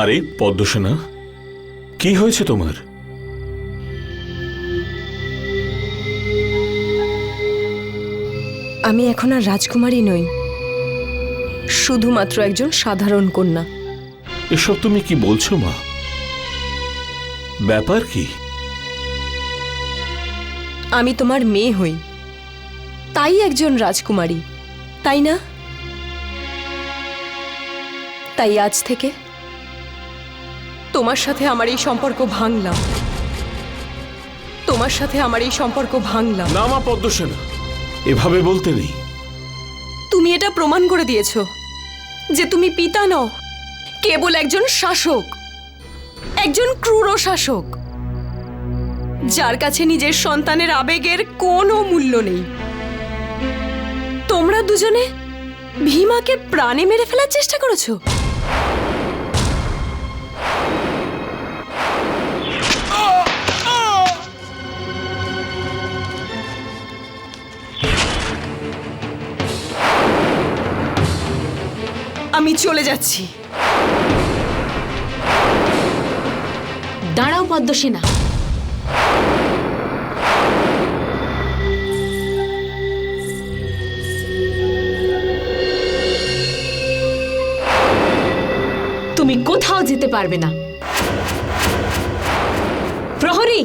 আরে পদ্মসেনা, কি হয়েছে তোমার? আমি এখন আর রাজকুমারী নই, শুধুমাত্র একজন সাধারণ কন্যা। এসব তুমি কি বলছো মা? ব্যাপার কি? আমি তোমার মেয়ে হই, তাই একজন রাজকুমারী, তাই না? তাই আজ থেকে তোমার সাথে আমার এই সম্পর্ক ভাঙলাম। তোমার সাথে আমার এই সম্পর্ক ভাঙলাম। না মা পদ্মসেনা, এভাবে বলতে নেই। তুমি এটা প্রমাণ করে দিয়েছো যে তুমি পিতা নও, কেবল একজন শাসক, একজন ক্রূর শাসক, যার কাছে নিজের সন্তানের আবেগের কোনো মূল্য নেই। তোমরা দুজনে ভীমাকে প্রাণে মেরে ফেলার চেষ্টা করেছো। আমি চলে যাচ্ছি। দাঁড়াও পদ্মসেনা, তুমি কোথাও যেতে পারবে না। প্রহরী,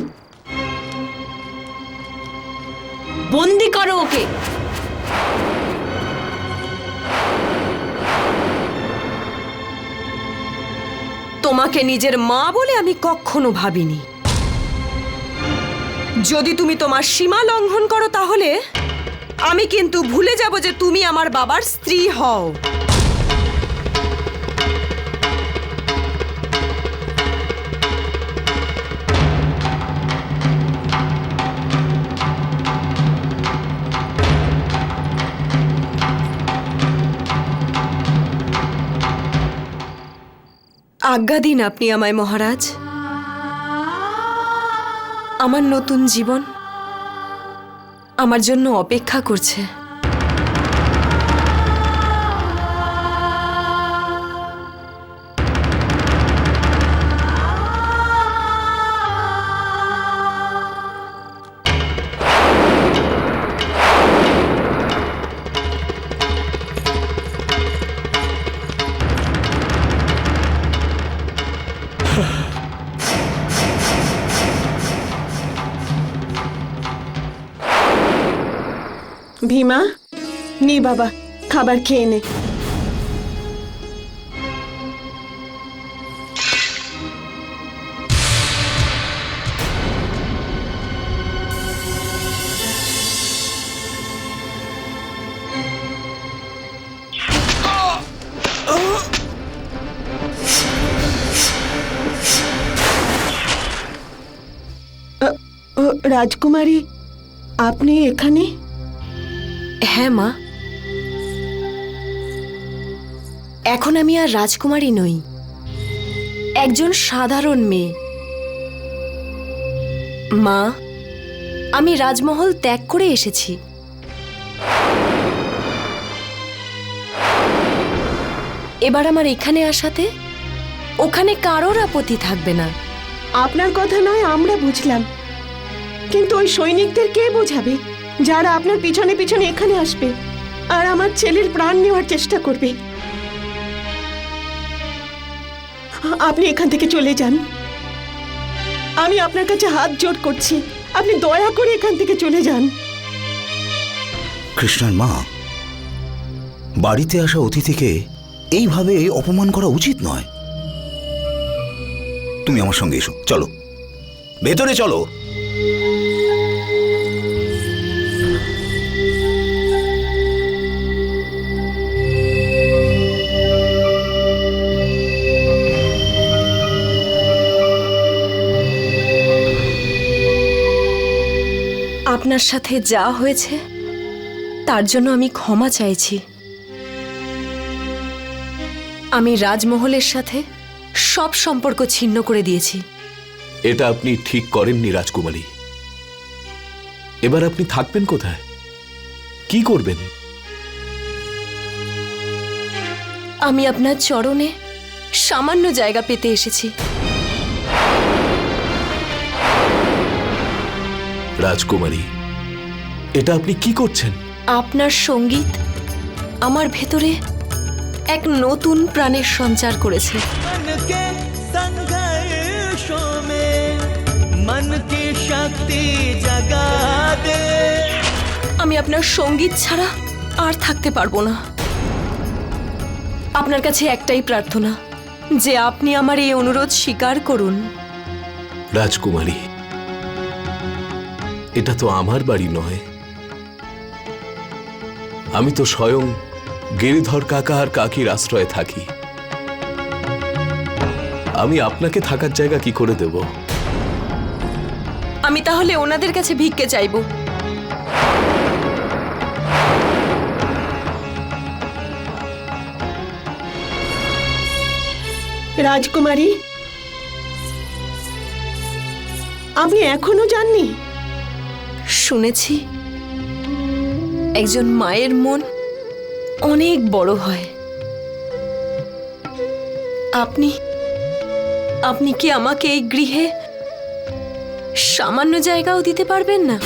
বন্দি করো ওকে। তোমাকে নিজের মা বলে আমি কখনো ভাবিনি। যদি তুমি তোমার সীমা লঙ্ঘন করো তাহলে আমি কিন্তু ভুলে যাব যে তুমি আমার বাবার স্ত্রী হও। আজ্ঞা দিন আপনি আমায় মহারাজ। আমার নতুন জীবন আমার জন্য অপেক্ষা করছে। ভীমা, নে বাবা, খাবার খেয়ে নে। রাজকুমারী, আপনি এখানে? হ্যাঁ মা, এখন আমি আর রাজকুমারী নই, একজন সাধারণ মেয়ে। মা, আমি রাজমহল ত্যাগ করে এসেছি। এবার আমার এখানে আসাতে ওখানে কারোর আপত্তি থাকবে না। আপনার কথা নয় আমরা বুঝলাম, কিন্তু ওই সৈনিকদের কে বোঝাবে যারা আপনার পিছনে পিছনে এখানে আসবে আর আমার ছেলের প্রাণ নেওয়ার চেষ্টা করবে? আপনি এখান থেকে চলে যান। আমি আপনার কাছে হাত জোড় করছি, আপনি দয়া করে এখান থেকে চলে যান। কৃষ্ণার মা, বাড়িতে আসা অতিথিকে এইভাবে অপমান করা উচিত নয়। তুমি আমার সঙ্গে এসো, চলো ভেতরে চলো। আপনার সাথে যা হয়েছে তার জন্য আমি ক্ষমা চাইছি। আমি রাজমহলের সাথে সব সম্পর্ক ছিন্ন করে দিয়েছি। এটা আপনি ঠিক করেননি রাজকুমারী। এবার আপনি থাকবেন কোথায়, কি করবেন? আমি আপনার চরণে সামান্য জায়গা পেতে এসেছি। রাজকুমারী, এটা আপনি কি করছেন? আপনার সঙ্গীত আমার ভেতরে এক নতুন প্রাণের সঞ্চার করেছে। मन के संघर्षों में मन की शक्ति जगा दे। আমি আপনার সঙ্গীত ছাড়া আর থাকতে পারবো না। আপনার কাছে একটাই প্রার্থনা যে আপনি আমার এই অনুরোধ স্বীকার করুন। রাজকুমারী, এটা তো আমার বাড়ি নয়। আমি তো স্বয়ং গিরিধর কাকা আর কাকির আশ্রয়ে থাকি। আমি আপনাকে থাকার জায়গা কি করে দেব? আমি তাহলে ওনাদের কাছে ভিক্ষে চাইবো। রাজকুমারী, আপনি এখনো যাননি? শুনেছি একজন মায়ের মন অনেক বড় হয়। আপনি আপনি কি আমাকে এই গৃহে সামান্য জায়গাও দিতে পারবেন না?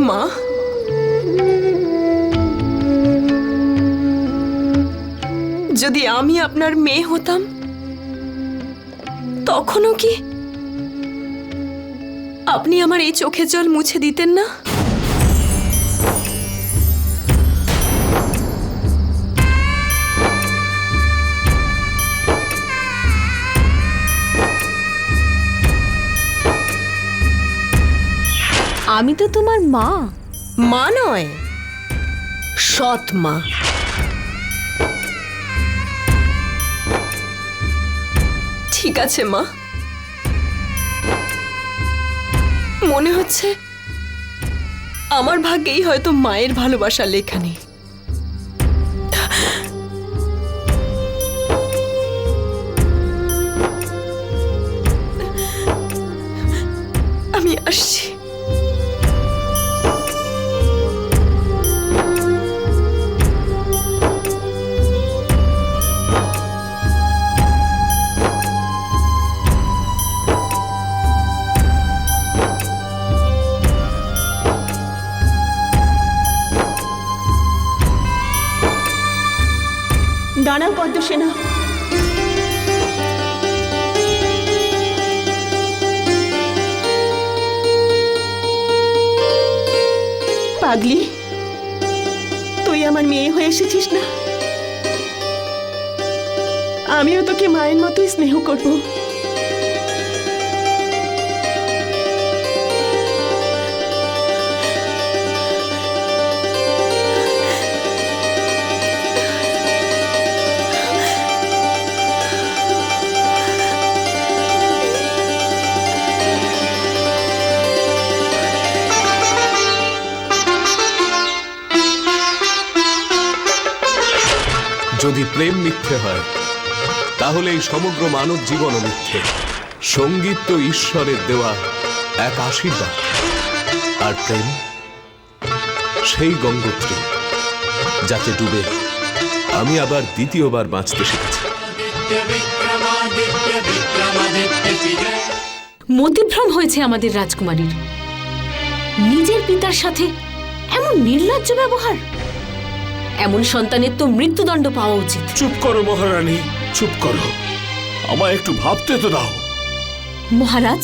মা, যদি আমি আপনার মেয়ে হতাম তখনও কি আপনি আমার এই চোখের জল মুছে দিতেন না? আমি তো তোমার মা। মা নয়, সৎ মা। ঠিক আছে মা, মনে হচ্ছে আমার ভাগ্যেই হয়তো মায়ের ভালোবাসা লেখা নেই। আমি আসছি। দাঁড়াও পদ্মসেনা, পাগলি, তুই আমার মেয়ে হয়ে এসেছিস না? আমিও তোকে মায়ের মতোই স্নেহ করব। যদি প্রেম মিথ্যে হয় তাহলে এই সমগ্র মানব জীবনও মিথ্যে। সঙ্গীত তো ঈশ্বরের দেওয়া এক আশীর্বাদ, আর প্রেম সেই গঙ্গোত্রী যাতে ডুবে আমি আবার দ্বিতীয়বার বাঁচতে শিখেছি। মতিভ্রম হয়েছে আমাদের রাজকুমারীর। নিজের পিতার সাথে এমন নির্লজ্জ ব্যবহার। এমন সন্তানের তো মৃত্যুদণ্ড পাওয়া উচিত। চুপ করো মহারানী, চুপ করো। আমায় একটু ভাবতে তো দাও। মহারাজ,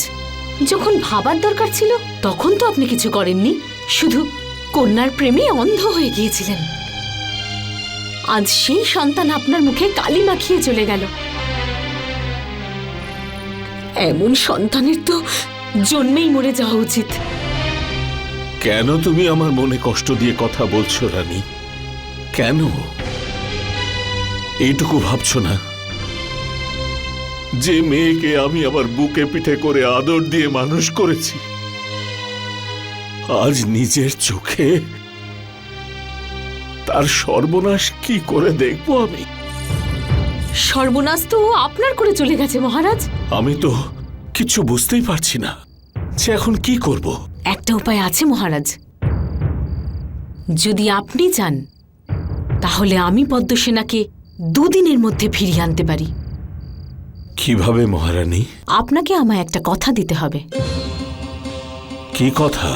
যখন ভাবার দরকার ছিল তখন তো আপনি কিছু করেননি, শুধু কন্যার প্রেমে অন্ধ হয়ে গিয়েছিলেন। আজ সেই সন্তান আপনার মুখে কালি মাখিয়ে চলে গেল। এমন সন্তানের তো জন্মেই মরে যাওয়া উচিত। কেন তুমি আমার মনে কষ্ট দিয়ে কথা বলছো রানী? কেন এইটুকু ভাবছো না যে মেয়েকে আমি আমার বুকে পিঠে করে আদর দিয়ে মানুষ করেছি, আজ নিজের চোখে তার সর্বনাশ কি করে দেখবো আমি? সর্বনাশ তো আপনার করে চলে গেছে মহারাজ। আমি তো কিছু বুঝতেই পারছি না যে এখন কি করব। একটা উপায় আছে মহারাজ, যদি আপনি চান তাহলে আমি পদ্মসেনাকে 2 দিনের মধ্যে ফিরিয়ে আনতে পারি। কিভাবে মহারানী? আপনাকে আমায় একটা কথা দিতে হবে। কি কথা?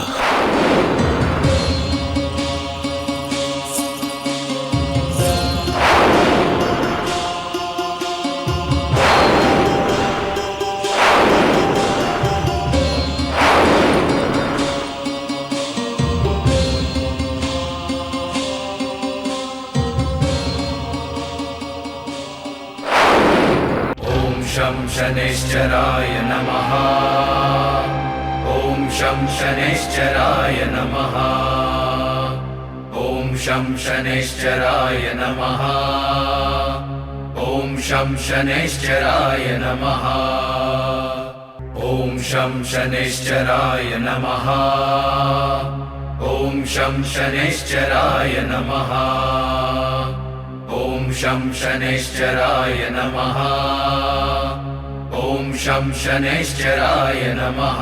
शं शनैश्चराय नमः। ॐ शं शनैश्चराय नमः। ॐ शं शनैश्चराय नमः। ॐ शं शनैश्चराय नमः। ॐ शं शनैश्चराय नमः। ॐ शं शनैश्चराय नमः। ॐ शं शनैश्चराय नमः। ॐ शं शनैश्चराय नमः।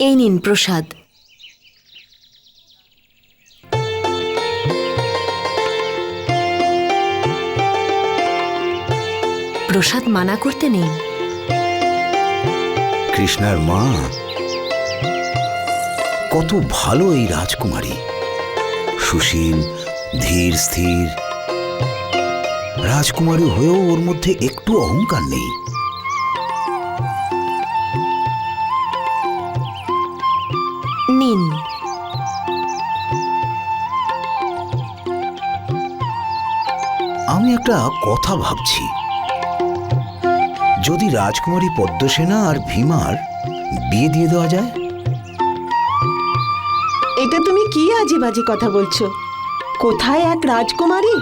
এই নিন প্রসাদ। প্রসাদ মানা করতে নেই। কৃষ্ণার মা কত ভালো এই রাজকুমারী, সুশীল, ধীর স্থির রাজকুমারী হয়েও ওর মধ্যে একটু অহংকার নেই। নিন। আমি একটা কথা ভাবছি, যদি রাজকুমারী পদ্মসেনা আর ভীমার বিয়ে দিয়ে দেওয়া যায়। এটা তুমি কি আজে বাজে কথা বলছো? কোথায় এক রাজকুমারী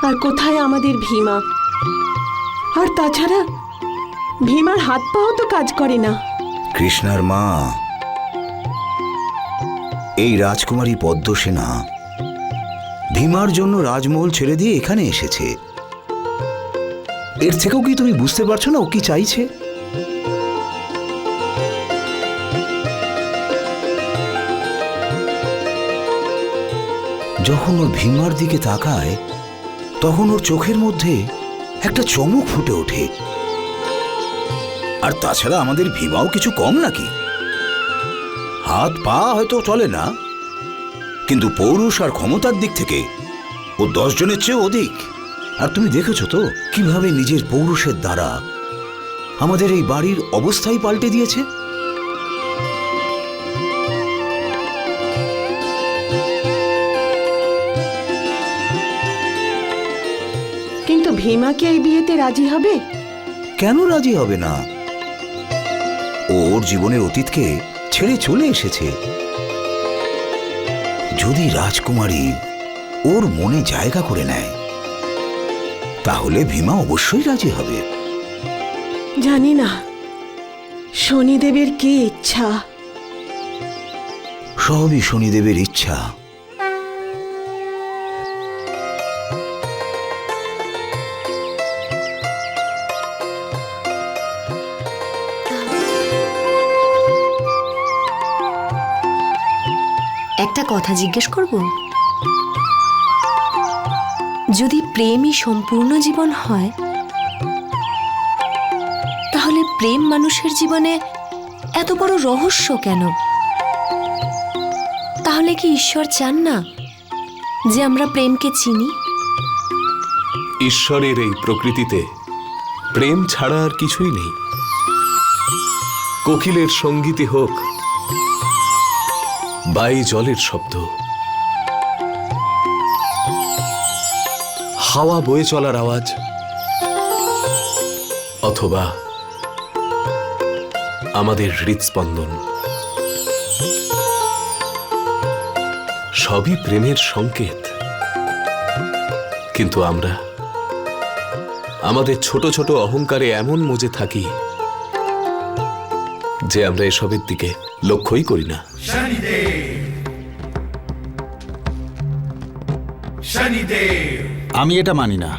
আর কোথায় আমাদের ভীমা? আর তাছাড়া ভীমার হাত পাও তো কাজ করে না। কৃষ্ণার মা, এই রাজকুমারী পদ্মসেনা ভীমার জন্য রাজমহল ছেড়ে দিয়ে এখানে এসেছে। এর থেকেও কি তুমি বুঝতে পারছো না ও কি চাইছে? যখন ওর ভীমার দিকে তাকায় তখন ওর চোখের মধ্যে একটা চমক ফুটে ওঠে। আর তাছাড়া আমাদের ভীমাও কিছু কম নাকি? হাত পা হয়তো চলে না, কিন্তু পৌরুষ আর ক্ষমতার দিক থেকে ও 10 জনের চেয়ে অধিক। আর তুমি দেখেছো তো কিভাবে নিজের পৌরুষের দ্বারা আমাদের এই বাড়ির অবস্থাই পাল্টে দিয়েছে। কিন্তু ভীমা কি এই বিয়েতে রাজি হবে? কেন রাজি হবে না? ওর জীবনের অতীতকে ছেড়ে চলে এসেছে। যদি রাজকুমারী ওর মনে জায়গা করে নেয় তাহলে ভীমা অবশ্যই রাজি হবে। জানি না শনিদেবের কি ইচ্ছা। সবই শনিদেবের ইচ্ছা। একটা কথা জিজ্ঞেস করব? যদি প্রেমই সম্পূর্ণ জীবন হয়, তাহলে প্রেম মানুষের জীবনে এত বড় রহস্য কেন? তাহলে কি ঈশ্বর চান না যে আমরা প্রেমকে চিনি? ঈশ্বরের এই প্রকৃতিতে প্রেম ছাড়া আর কিছুই নেই। কোকিলের সঙ্গীতই হোক, বাই জলের শব্দ, হাওয়া বয়ে চলার আওয়াজ, অথবা আমাদের হৃদস্পন্দন, সবই প্রেমের সংকেত। কিন্তু আমরা আমাদের ছোট ছোট অহংকারে এমন মজে থাকি যে আমরা এসবের দিকে লক্ষ্যই করি না। আমি এটা মানি না।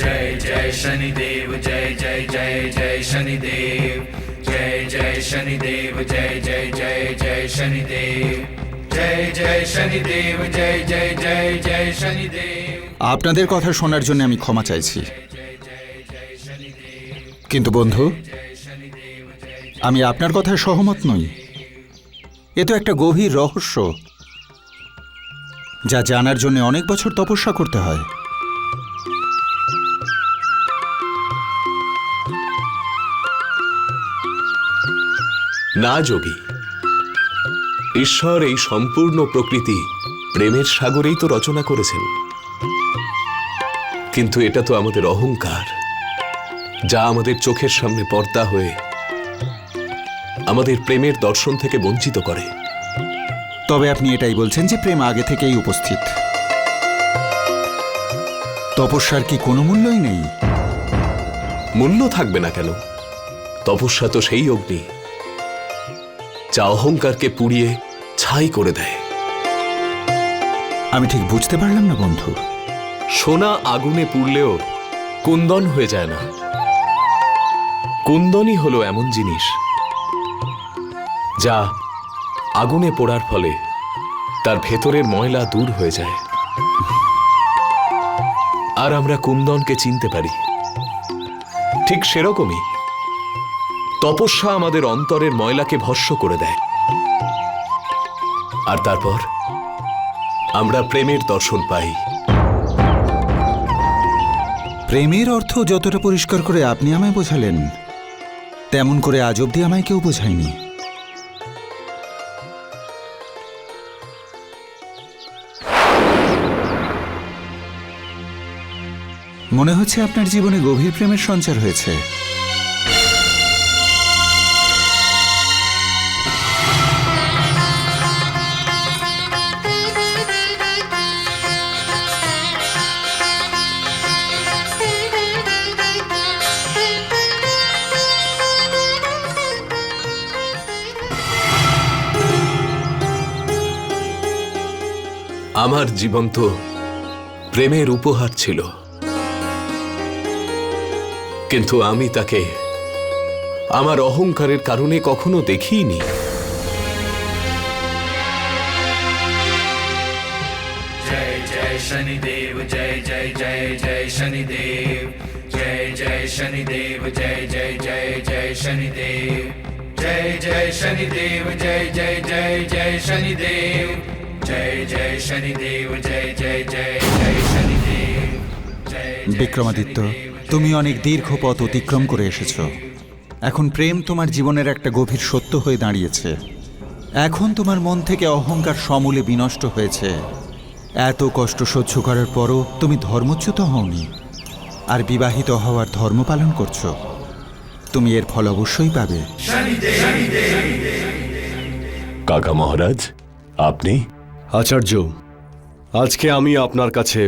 जय जय शनिदेव जय जय जय जय शनिदेव जय जय शनिदेव जय जय जय जय शनिदेव जय जय शनिदेव जय जय जय जय शनिदेव। আপনাদের কথা শোনার জন্য আমি ক্ষমা চাইছি, কিন্তু বন্ধু, আমি আপনার কথায় সহমত নই। এ তো একটা গভীর রহস্য, যা জানার জন্য অনেক বছর তপস্যা করতে হয়। না যোগী, ঈশ্বর এই সম্পূর্ণ প্রকৃতি প্রেমের সাগরেই তো রচনা করেছেন। কিন্তু এটা তো আমাদের অহংকার, যা আমাদের চোখের সামনে পর্দা হয়ে আমাদের প্রেমের দর্শন থেকে বঞ্চিত করে। তবে আপনি এটাই বলছেন যে প্রেম আগে থেকেই উপস্থিত। তপস্যার কি কোনো মূল্যই নেই? মূল্য থাকবে না কেন? তপস্যা তো সেই অগ্নি যা অহংকারকে পুড়িয়ে ছাই করে দেয়। আমি ঠিক বুঝতে পারলাম না বন্ধু। সোনা আগুনে পুড়লেও কুন্দন হয়ে যায় না। কুন্দনই হলো এমন জিনিস যা আগুনে পোড়ার ফলে তার ভেতরের ময়লা দূর হয়ে যায়, আর আমরা কুন্দনকে চিনতে পারি। ঠিক সেরকমই তপস্যা আমাদের অন্তরের ময়লাকে ভস্ম করে দেয়, আর তারপর আমরা প্রেমের দর্শন পাই। প্রেমের অর্থ যতটা পরিষ্কার করে আপনি আমায় বোঝালেন, তেমন করে আজ অবধি আমায় কেউ বোঝায়নি। মনে হচ্ছে আপনার জীবনে গভীর প্রেমের সঞ্চার হয়েছে। আমার জীবন তো প্রেমের উপহার ছিল, কিন্তু আমি তাকে আমার অহংকারের কারণে কখনো দেখিনি। जय जय शनिदेव जय जय जय जय शनिदेव जय जय शनिदेव जय जय जय जय शनिदेव जय जय शनिदेव जय जय जय जय शनिदेव जय जय शनिदेव जय जय जय जय शनिदेव। বিক্রমাদিত্য, তুমি অনেক দীর্ঘ পথ অতিক্রম করে এসেছো। এখন প্রেম তোমার জীবনের একটা গভীর সত্য হয়ে দাঁড়িয়েছে। এখন তোমার মন থেকে অহংকার সমূলে বিনষ্ট হয়েছে। এত কষ্ট সহ্য করার পরও তুমি ধর্মচ্যুত হওনি, আর বিবাহিত হওয়ার ধর্ম পালন করছো। তুমি এর ফল অবশ্যই পাবে। কাকা মহারাজ, আপনি? আচার্য, আজকে আমি আপনার কাছে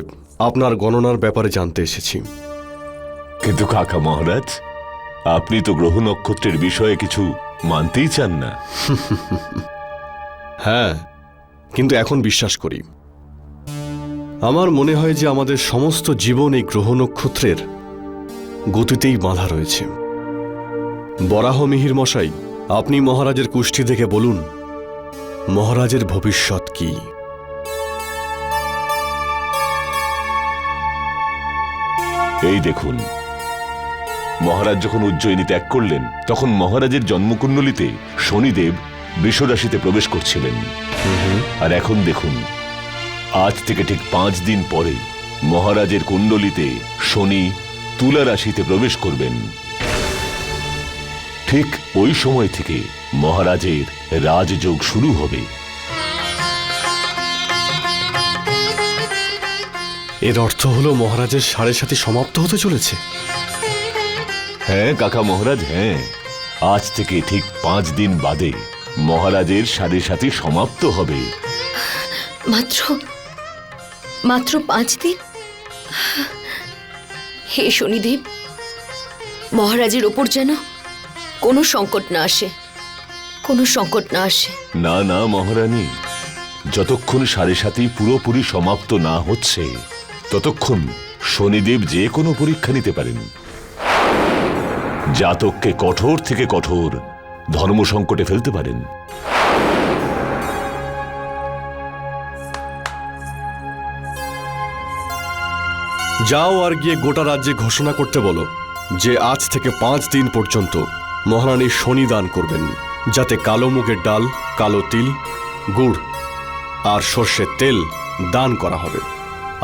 আপনার গণনার ব্যাপারে জানতে এসেছি। কিন্তু কাকা মহারাজ, আপনি তো গ্রহ নক্ষত্রের বিষয়ে কিছু মানতেই চান না। হ্যাঁ, কিন্তু এখন বিশ্বাস করি। আমার মনে হয় যে আমাদের সমস্ত জীবন এই গ্রহ নক্ষত্রের গতিতেই বাঁধা রয়েছে। বরাহ মিহির মশাই, আপনি মহারাজের কুষ্ঠি দেখে বলুন মহারাজের ভবিষ্যৎ কি? এই দেখুন, মহারাজ যখন উজ্জয়িনী ত্যাগ করলেন তখন মহারাজের জন্মকুণ্ডলিতে শনিদেব বৃষরাশিতে প্রবেশ করছিলেন। আর এখন দেখুন, আজ থেকে ঠিক 5 দিন পরে মহারাজের কুণ্ডলিতে শনি তুলা রাশিতে প্রবেশ করবেন। ঠিক ওই সময় থেকে মহারাজের রাজযোগ শুরু হবে। এর অর্থ হলো মহারাজের 7.5 সমাপ্ত হতে চলেছে। হ্যাঁ কাকা মহারাজ, হ্যাঁ, আজ থেকে ঠিক 5 দিন বাদে মহারাজের 7.5 সমাপ্ত হবে। মাত্র 5 দিন? হে শনিদেব, মহারাজের ওপর যেন কোনো সংকট না আসে, কোনো সংকট না আসে। না না মহারানী, যতক্ষণ 7.5 পুরোপুরি সমাপ্ত না হচ্ছে ততক্ষণ শনিদেব যে কোনো পরীক্ষা নিতে পারেন। জাতককে কঠোর থেকে কঠোর ধর্ম সংকটে ফেলতে পারেন। যাও আর গিয়ে গোটা রাজ্যে ঘোষণা করতে বলো যে আজ থেকে 5 দিন পর্যন্ত মহারানী শনি দান করবেন, যাতে কালো মুগের ডাল, কালো তিল, গুড় আর সর্ষের তেল দান করা হবে।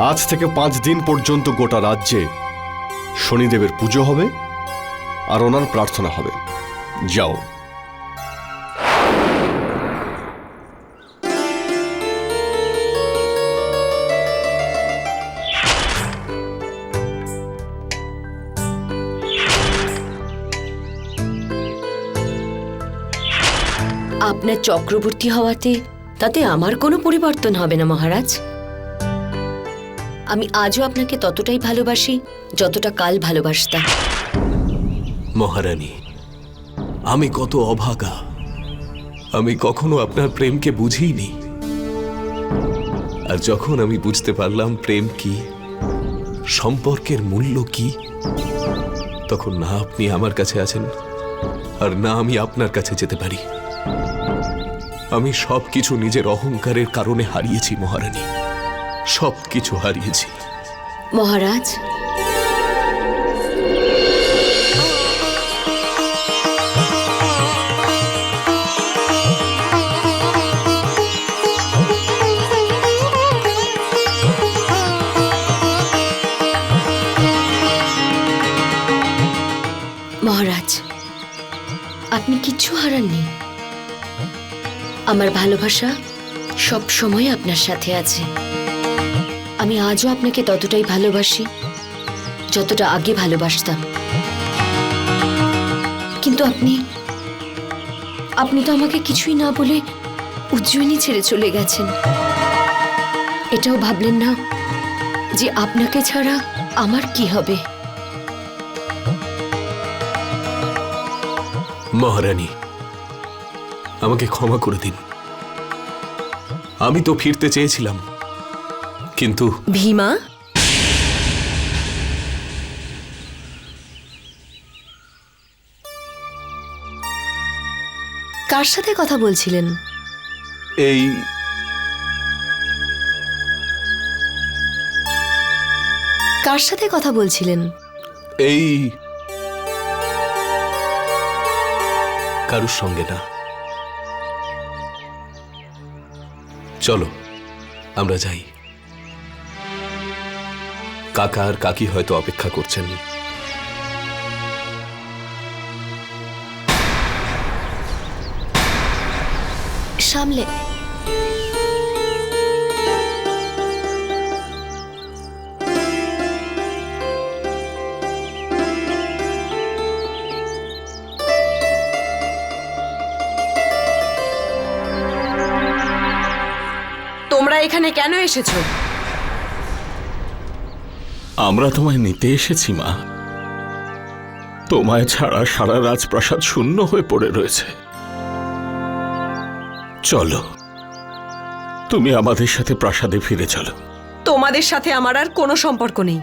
আজ থেকে 5 দিন পর্যন্ত গোটা রাজ্যে শনিদেবের পুজো হবে আর ওনার প্রার্থনা হবে। যাও। আপনার চক্রবর্তী হওয়াতে তাতে আমার কোনো পরিবর্তন হবে না মহারাজ। আমি আজও আপনাকে ততটাই ভালোবাসি যতটা কাল ভালোবাসতাম। মহারানী, আমি কত অভাগা, আমি কখনো আপনার প্রেমকে বুঝিনি। আর যখন আমি বুঝতে পারলাম প্রেম কি, সম্পর্কের মূল্য কি, তখন না আপনি আমার কাছে আছেন আর না আমি আপনার কাছে যেতে পারি। আমি সবকিছু নিজের অহংকারের কারণে হারিয়েছি মহারানী, সবকিছু হারিয়েছি। মহারাজ, মহারাজ, আপনি কিচ্ছু হারাননি। আমার ভালোবাসা সব সময় আপনার সাথে আছে। আমি আজও আপনাকে ততটাই ভালোবাসি যতটা আগে ভালোবাসতাম। কিন্তু আপনি তো আমাকে কিছুই না বলে উজ্জয়িনী ছেড়ে চলে গেছেন। এটাও ভাবলেন না যে আপনাকে ছাড়া আমার কি হবে। মহারানী, আমাকে ক্ষমা করে দিন। আমি তো ফিরতে চেয়েছিলাম, কিন্তু ভীমা, কার সাথে কথা বলছিলেন? এই কার সাথে কথা বলছিলেন? এই কারুর সঙ্গে না। চলো আমরা যাই, কাকা আর কাকি হয়তো অপেক্ষা করছেন। সামলে। তোমরা এখানে কেন এসেছো? আমরা তোমায় নিতে এসেছি মা। তোমায় ছাড়া সারা রাজপ্রাসাদ শূন্য হয়ে পড়ে রয়েছে। চলো, তুমি আমাদের সাথে প্রাসাদে ফিরে চলো। তোমাদের সাথে আমার আর কোনো সম্পর্ক নেই।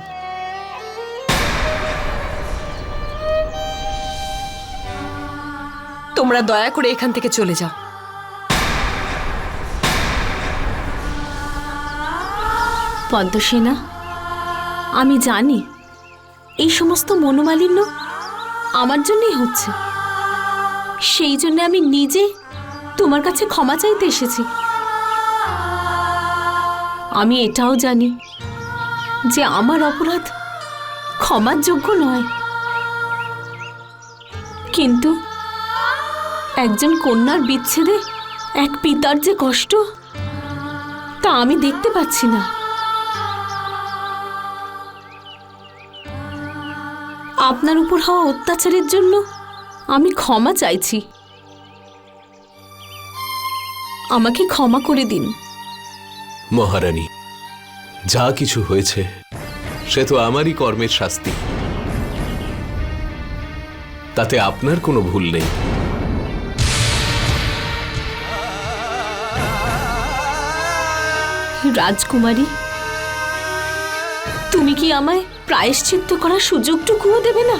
তোমরা দয়া করে এখান থেকে চলে যাও। পদ্মসেনা, আমি জানি এই সমস্ত মনোমালিন্য আমার জন্যই হচ্ছে। সেই জন্য আমি নিজে তোমার কাছে ক্ষমা চাইতে এসেছি। আমি এটাও জানি যে আমার অপরাধ ক্ষমার যোগ্য নয়, কিন্তু একজন কন্যার বিচ্ছেদে এক পিতার যে কষ্ট তা আমি দেখতে পাচ্ছি না। আপনার উপর হওয়া অত্যাচারের জন্য আমি ক্ষমা চাইছি। আমাকে ক্ষমা করে দিন। মহারানী, যা কিছু হয়েছে সে তো আমারই কর্মের শাস্তি, তাতে আপনার কোনো ভুল নেই। রাজকুমারী, তুমি কি আমায় প্রায়শ্চিত্ত করার সুযোগটুকুও দেবে না?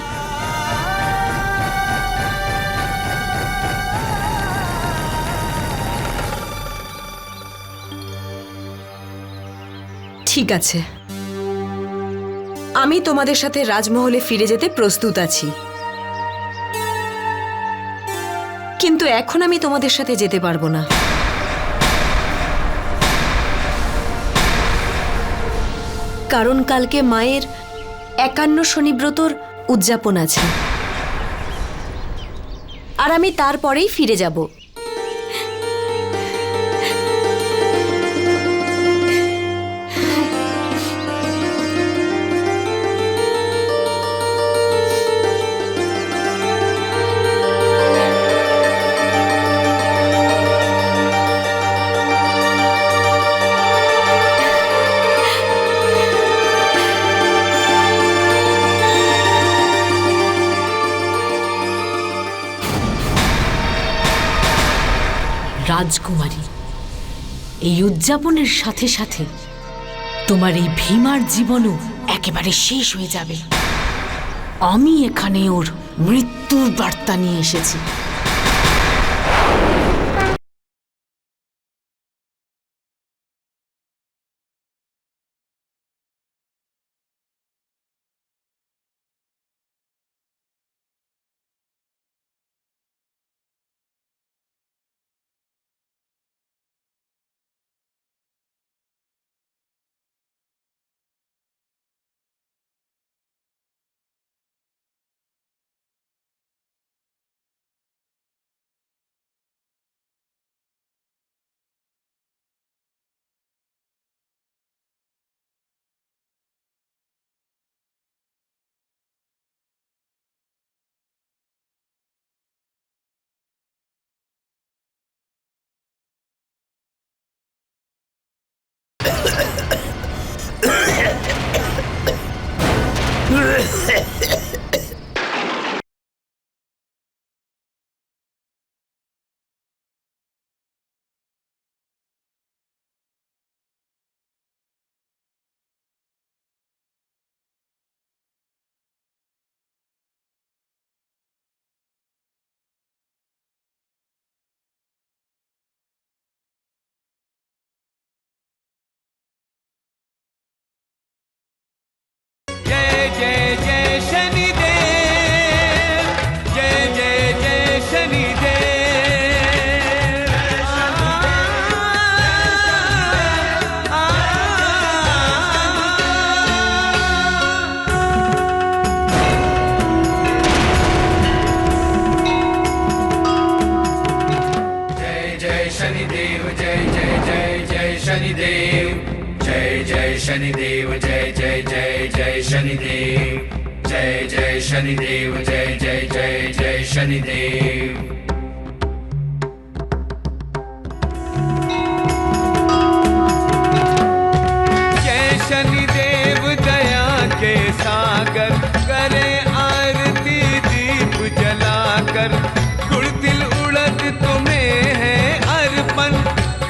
ঠিক আছে, আমি তোমাদের সাথে রাজমহলে ফিরে যেতে প্রস্তুত আছি, কিন্তু এখন আমি তোমাদের সাথে যেতে পারবো না। কারণ কালকে মায়ের 51 শনিব্রতর উদযাপন আছে, আর আমি তারপরেই ফিরে যাব। রাজকুমারী, এই উদযাপনের সাথে সাথে তোমার এই ভীমার জীবনও একেবারে শেষ হয়ে যাবে। আমি এখানে ওর মৃত্যুর বার্তা নিয়ে এসেছি। शनिदेव जय जय जय जय शनिदेव जय जय शनिदेव जय जय जय जय शनिदेव। जय शनिदेव दया के सागर, करे आरती दीप जलाकर, गुड़ तिल उड़द तुम्हें है अर्पण,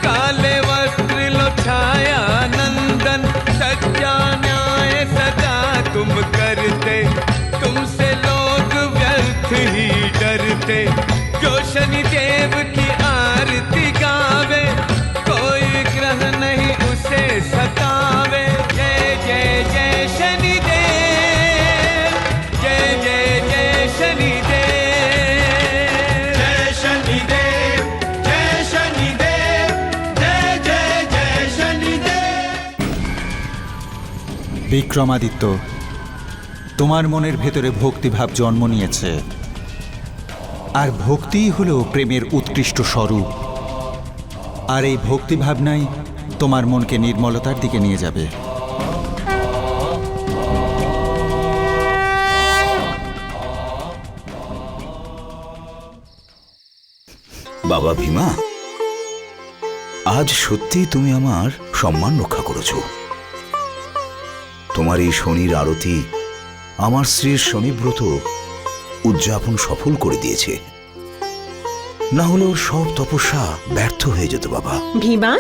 काले वस्त्र लो छाया नंदन, सच्चा न्याय सदा तुम करते, तुमसे लोग व्यर्थ ही डरते, जो शनिदेव की आरती गावे, कोई ग्रह नहीं उसे सतावे। বিক্রমাদিত্য, তোমার মনের ভেতরে ভক্তিভাব জন্ম নিয়েছে, আর ভক্তিই হলো প্রেমের উৎকৃষ্ট স্বরূপ। আর এই ভক্তিভাবনাই তোমার মনকে নির্মলতার দিকে নিয়ে যাবে। বাবা ভীমা, আজ সত্যি তুমি আমার সম্মান রক্ষা করেছো। তোমার এই শনির আরতি আমার স্ত্রীর শনিব্রত উদযাপন সফল করে দিয়েছে। না হলে ওর সব তপস্যা ব্যর্থ হয়ে যেত বাবা। ভীমা,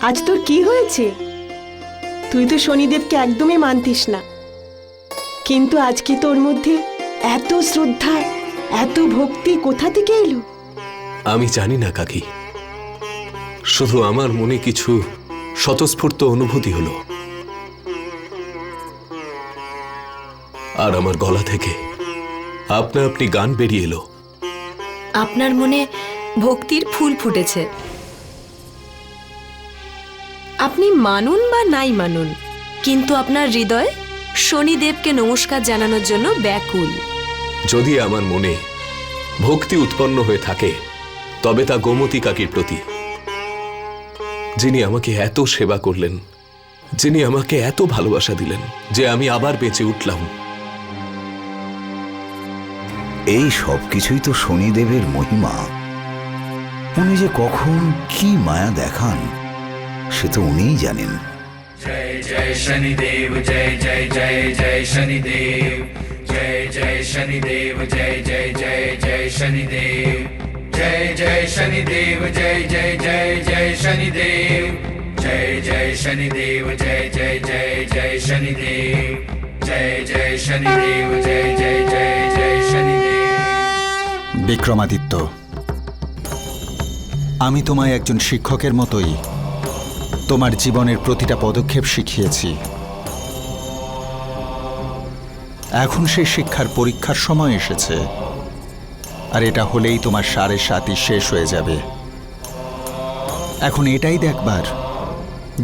আজ তোর কি হয়েছে? তুই তো শনিদেবকে একদমই মানতিস না, কিন্তু আজকে তোর মধ্যে এত শ্রদ্ধা, এত ভক্তি কোথা থেকে এলো? আমি জানি না কাকি, শুধু আমার মনে কিছু স্বতঃস্ফূর্ত অনুভূতি হলো, আর আমার গলা থেকে আপনা আপনি গান বেরিয়ে এলো। আপনার মনে ভক্তির ফুল ফুটেছে। আপনি মানুন বা নাই মানুন, কিন্তু আপনার হৃদয় শনিদেবকে নমস্কার জানানোর জন্য ব্যাকুল। যদি আমার মনে ভক্তি উৎপন্ন হয়ে থাকে, তবে তা গোমতী কাকির প্রতি, যিনি আমাকে এত সেবা করলেন, যিনি আমাকে এত ভালোবাসা দিলেন যে আমি আবার বেঁচে উঠলাম। এই সব কিছুই তো শনিদেবের মহিমা। উনি যে কখন কি মায়া দেখান সে তো উনিই জানেন। जय जय शनिदेव जय जय जय जय शनिदेव जय जय शनिदेव जय जय जय जय शनिदेव जय जय शनिदेव जय जय जय जय शनिदेव जय जय शनिदेव जय जय जय जय शनिदेव जय जय शनिदेव जय जय जय जय शनिदेव। বিক্রমাদিত্য, আমি তোমায় একজন শিক্ষকের মতোই তোমার জীবনের প্রতিটা পদক্ষেপ শিখিয়েছি। এখন সেই শিক্ষার পরীক্ষার সময় এসেছে, আর এটা হলেই তোমার 7.5 শেষ হয়ে যাবে। এখন এটাই দেখবার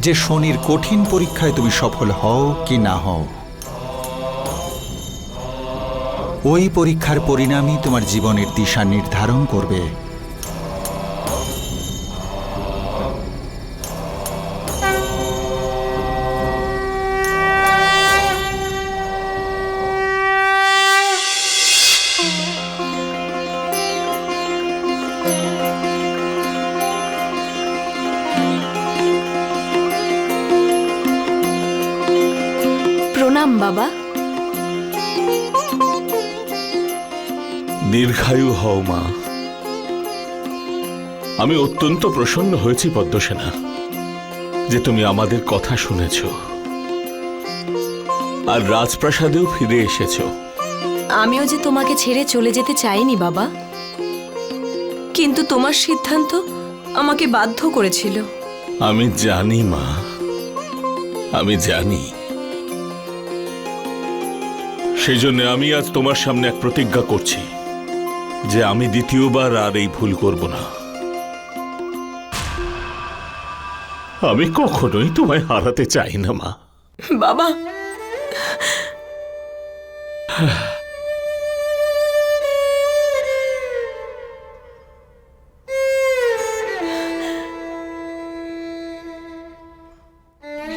যে শনির কঠিন পরীক্ষায় তুমি সফল হও কি না হও। ওই পরীক্ষার পরিণামই তোমার জীবনের দিশা নির্ধারণ করবে। প্রণাম বাবা। দীর্ঘায়ু হও মা। আমি অত্যন্ত প্রসন্ন হয়েছি পদ্মসেনা, যে তুমি আমাদের কথা শুনেছ আর রাজপ্রাসাদেও ফিরে এসেছ। আমিও যে তোমাকে ছেড়ে চলে যেতে চাইনি বাবা, কিন্তু তোমার সিদ্ধান্ত আমাকে বাধ্য করেছিল। আমি জানি মা, আমি জানি। সেই জন্য আমি আজ তোমার সামনে এক প্রতিজ্ঞা করছি যে আমি দ্বিতীয়বার আর এই ভুল করব না। আমি কখনোই তোমায় হারাতে চাই না মা। বাবা,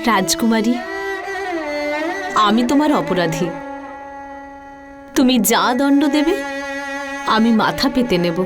রাজকুমারী, আমি তোমার অপরাধী। তুমি যা দণ্ড দেবে আমি মাথা পেতে নেব।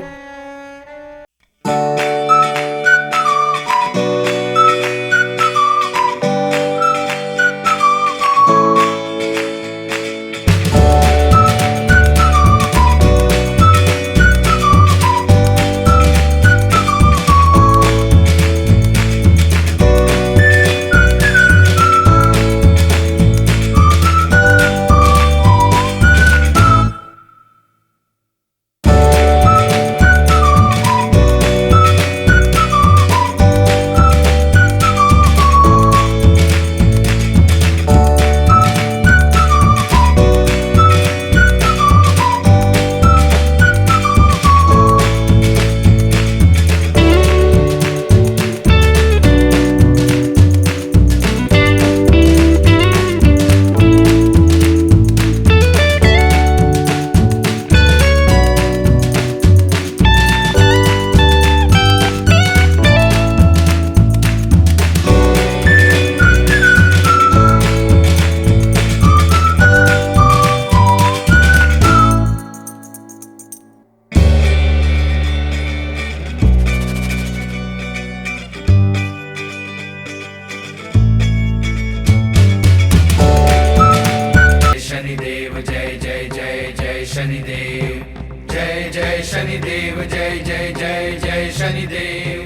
शनिदेव जय जय शनिदेव जय जय जय जय शनिदेव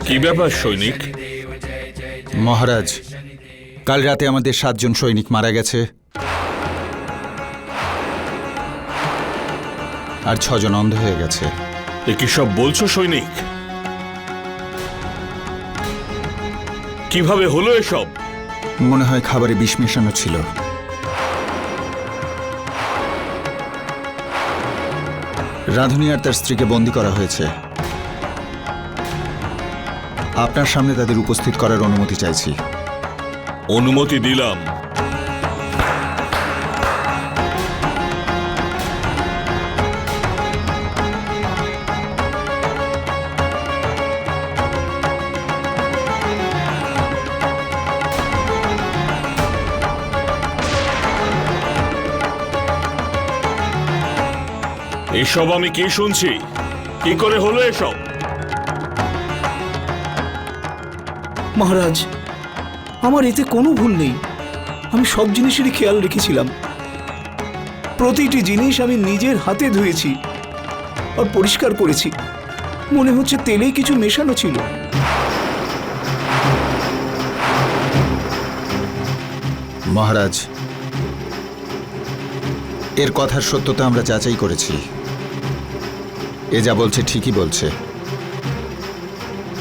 কি ব্যাপার সৈনিক? মহারাজ, কাল রাতে আমাদের 7 জন সৈনিক মারা গেছে আর 6 জন অন্ধ হয়ে গেছে। এ কি সব বলছো সৈনিক? কিভাবে হলো এসব? মনে হয় খাবারে বিষ মেশানো ছিল। রাধুনী আর তার স্ত্রীকে বন্দী করা হয়েছে। আপনার সামনে তাদের উপস্থিত করার অনুমতি চাইছি। অনুমতি দিলাম। এসব আমি কি শুনছি? কি করে হলো এসব? মহারাজ, আমার এতে কোনো ভুল নেই। আমি সব জিনিসেরই খেয়াল রেখেছিলাম। প্রতিটি জিনিস আমি নিজের হাতে ধুয়েছি আর পরিষ্কার করেছি। মনে হচ্ছে তেলেই কিছু মেশানো ছিল। মহারাজ, এর কথার সত্যতা আমরা যাচাই করেছি। এ যা বলছে ঠিকই বলছে।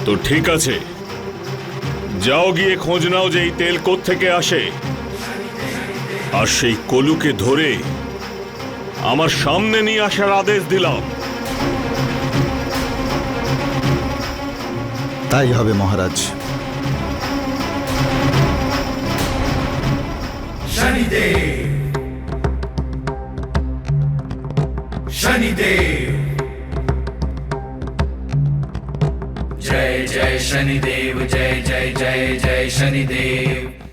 তো ঠিক আছে, যাও গিয়ে খোঁজ নাও যে এই তেল কোত্থেকে আসে, আর সেই কলুকে ধরে আমার সামনে নিয়ে আসার আদেশ দিলাম। তাই হবে মহারাজ। शनिदेव शनिदेव जय जय शनिदेव जय जय जय जय शनिदेव